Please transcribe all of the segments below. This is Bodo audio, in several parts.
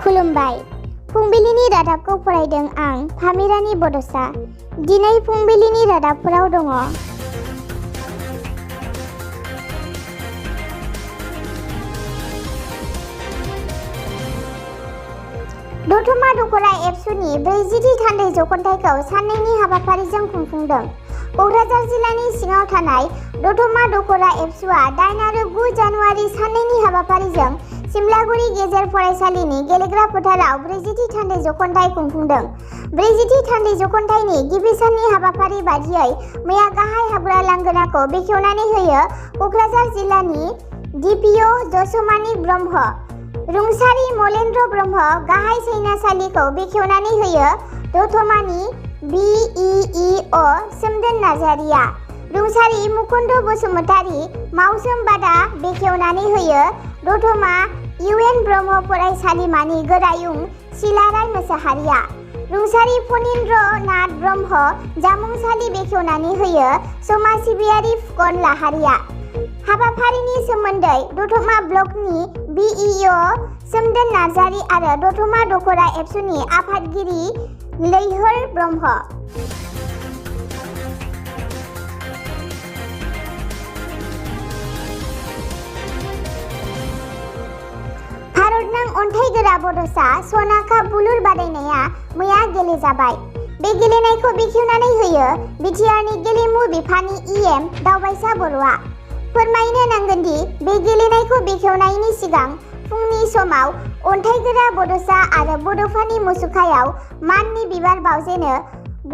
खुलुमबाय। फुंबिलिनि रादाबखौ फरायदों आं फामिरानि बड'सा। दिनै फुंबिलिनि रादाबफोराव दङ। दतमा दख'रा एबसुनि 40थि थान्दै जख'न्थाइखौ साननैनि हाबाफारिजों खुंफुंदों। क'क्राझार जिल्लानि सिङाव थानाय दतमा दख'रा एबसुआ 8 आरो 9 जानुवारि साननैनि हाबाफारिजों सिमलागुरि गेजेर फरायसालिनि गेलेग्रा फोथाराव 40थि थान्दै जख'न्थाइ खुंफुंदों। 40थि थान्दै जख'न्थाइनि गिबि साननि हाबाफारि बादियै मैया गाहाय हाबग्रा लांगोनाखौ बेखेवनानै होयो क'क्राझार जिल्लानि डिपिअ जसमानि ब्रह्म। रुंसारि मलेन्द्र ब्रह्म गाहाय सायनासालिखौ बेखेवनानै होयो दतमानि बिइइअ सोमदोन नार्जारिया। रुंसारि मुकुन्द बसुमतारी मावसोम बादा बेखेवनानै होयो दतमा इउएन ब्रह्म फरायसालिमानि गोरायुं सिलाराय मोसाहारिया। रुंसारि फनिन्द्र नाथ ब्रह्म जामुंसालि बेखेवनानै होयो समाज सिबियारि फुकन लाहारिया। हाबाफारिनि सोमोन्दै दतमा ब्लकनि बिइअ सोमदोन नार्जारि आरो दतमा दख'रा एबसुनि आफादगिरि लैहोर ब्रह्म। भारतनां अन्थाइगोरा बड'सा सनाका बुलुर बादायनाया मैया गेलेजाबाय। बे गेलेनायखौ बेखेवनानै होयो बिटिआरनि गेलेमु बिफाननि इएम दावबायसा बर'आ। फोरमायनो नांगोनदि बे गेलेनायखौ बेखेवनायनि सिगां फुंनि समाव अन्थाइगोरा बड'सा आरो बड'फानि मुसुखायाव माननि बिबार बावजेनो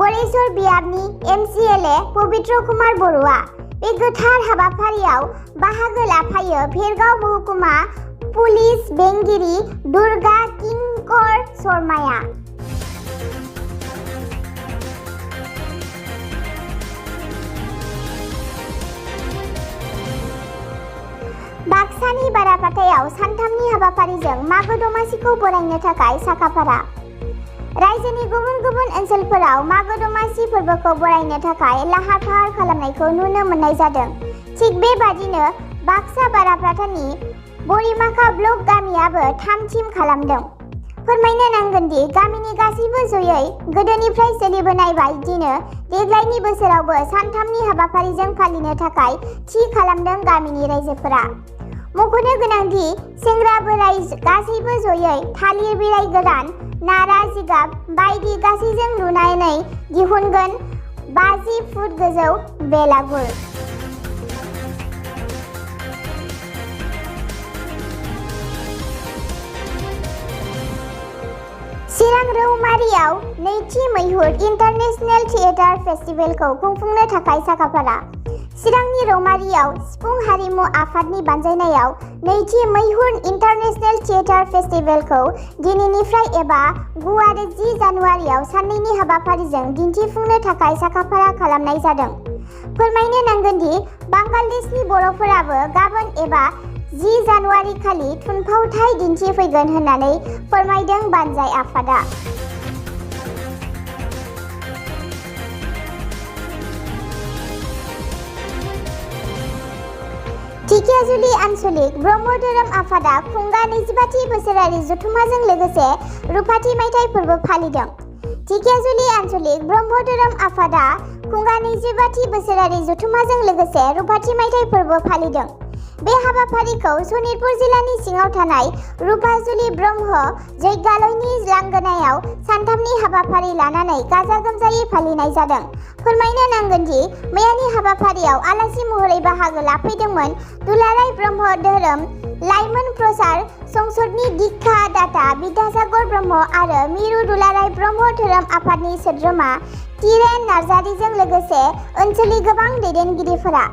गरेस्वर बियाबनि एमसिएलए पबित्र कुमार बर'आ। बे गोथार हाबाफारियाव बाहागो लाफायो भेरगाव महकुमा पुलिस बेंगिरि दुर्गा किंकर शर्माया। बाक्सानि बारापाटायाव सानथामनि हाबाफारिजों मागो दमासिखौ बरायनो थाखाय साखाफारा। रायजोनि गुबुन गुबुन ओनसोलफोराव मागो दमासि फोरबोखौ बरायनो थाखाय लाहार फाहार खालामनायखौ नुनो मोननाय जादों। थिग बेबादिनो बाक्सा बारापाटानि बरिमाखा ब्लक गामियाबो थाम-थिम खालामदों। फोरमायनो नांगोनदि गामिनि गासैबो जयै गोदोनिफ्राय सोलिबोनाय बायदिनो देग्लायनि बोसोरावबो सानथामनि हाबाफारिजों फालिनो थाखाय थि खालामदों गामिनि रायजोफोरा। मख'नो गोनांदि सेंग्रा बोराइ गासैबो जयै थालिर बिलाइ गोरान, नारा जिगाब बायदि गासैजों लुनानै दिहुनगोन 50 फुट गोजौ बेलागुर। चिरां रौमारियाव नैथि मैहुर इन्टारनेशनेल थियेटार फेस्टिभेलखौ खुंफुंनो थाखाय साखाफारा। चिरांनि रौमारियाव सिफुं हारिमु आफादनि बानजायनायाव नैथि मैहुर इन्टारनेशनेल थियेटार फेस्टिभेलखौ दिनैनिफ्राय एबा 9 आरो 10 जानुवारियाव साननैनि हाबाफारिजों दिन्थिफुंनो थाखाय साखाफारा खालामनाय जादों। फोरमायनो नांगोनदि बांलादेशनि बर'फोराबो गाबोन एबा 10 जानुवारि खालि थुनफावथाय दिन्थिफैगोन होननानै फोरमायदों बानजाय आफादा। ढेकियाजुलि आन्सलिक ब्रह्म धोरोम आफादा खुंगा 25थि बोसोरारि जथुम्माजों लोगोसे रुफाथि मायथाइ फोरबो फालिदों। ढेकियाजुलि आन्सलिक ब्रह्म धोरोम आफादा खुंगा 25थि बोसोरारि जथुम्माजों लोगोसे रुफाथि मायथाइ फोरबो फालिदों। बे हाबाफारिखौ सनितपुर जिल्लानि सिङाव थानाय रुफाजुलि ब्रह्म जैग्यालयनि लांगोनायाव सानथामनि हाबाफारि लानानै गाजा गोमजायै फालिनाय जादों। फोरमायनो नांगोनदि मैयानि हाबाफारियाव आलासि महरै बाहागो लाफैदोंमोन दुलाराय ब्रह्म धोरोम लाइमोन प्रसार संसदनि दिक्षा दाता बिद्यासागर ब्रह्म आरो मिरु दुलाराय ब्रह्म धोरोम आफादनि सोद्रोमा तिरेन नार्जारिजों लोगोसे ओनसोलनि गोबां दैदेनगिरिफोरा।